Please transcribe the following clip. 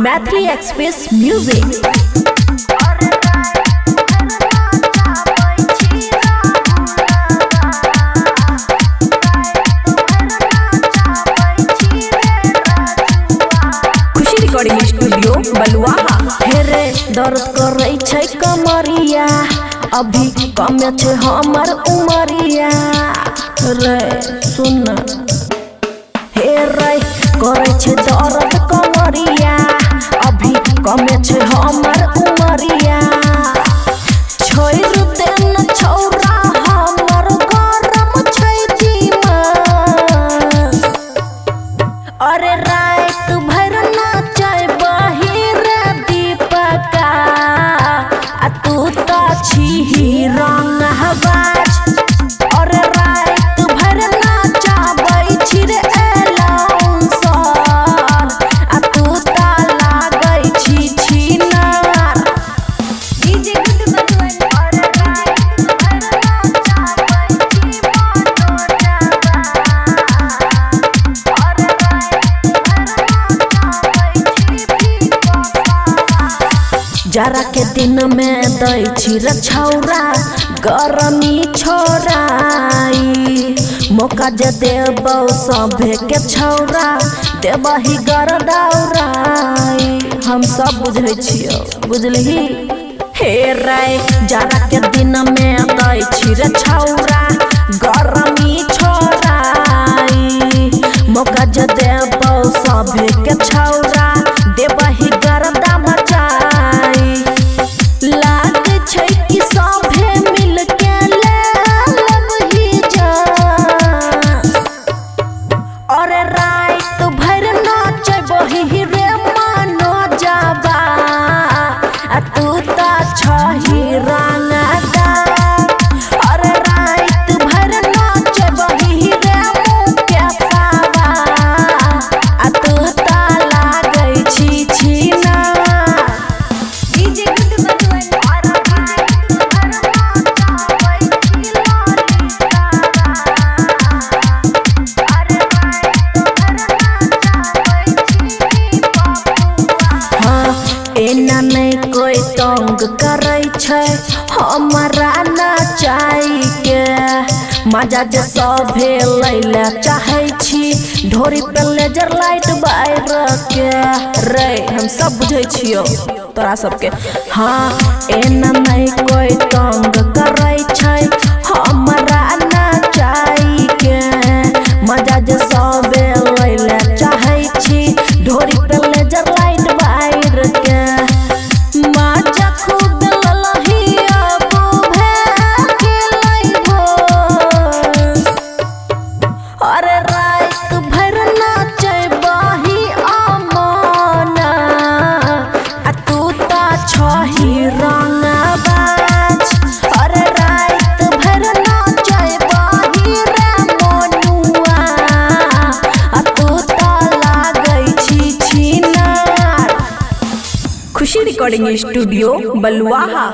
Maithili express music. Recording studio Baluaha. हेरे दर्द करे छै कमरिया, अभी कम छै हमर उमरिया रे सुन। हेरे करे छै दर्द कमरिया, अभी कम छै हमर उमरिया। छोड़ दे न छौरा हमर गरम छै दिमाग। अरे रात भर रंग हवाज। और रात भर नाचाबै छी रे एलाउंसर, आ तू ता लागै छी छिनार। डीजे गुड बजवन। और रात भर नाचाबै छी मनोरवा, और रात भर नाचाबै छी पीपा। जरा के दिन में दै छी रे छौरा गरमी छोड़ाई। मौका जे देबौ सभे के छौरा देबही गरदौराई। हम सब बुझै छियो बुझलही। हे रे जरा के दिन में दै छी रे छौरा गरमी छोड़ाई। मौका जे देबौ सभे के छौरा देबही गरदा मचाई। लाग छै कि सभे मिल के ले लबही जान। और रात भर नाचबही रे मानो जाबा, आ तू ता छही रंगदार। और रात भर नाचबही रे मुकेशवा, आ तू ता लागै छी छिनार। डीजे गुड बजवन। और रात भर नाचाबै छी ललितावा, और रात भर नाचाबै छी पपुआ। हाँ एना नहीं कोई तंग करे छै हमरा नचाई के। मजा जे सभे लैले चाहे छी ढोरी पे लेजर लाइट बार के रे। हम सब बुझै छियो तोरा सबके। हाँ एना नहीं कोई तंग करे छै हमरा नचाई के। मजा जे सभे लैले चाहे छी ढोरी पे लेजर लाइट बार के। मजा खूब ललही अब भे लइबो। और रात भर नाचबही अमना, आ तू ता छही रंगबाज। और रात भर नाचबही रे मनुआ, आ तू ता लागै छी छिनार। खुशी रिकॉर्डिंग स्टूडियो बलुआहा।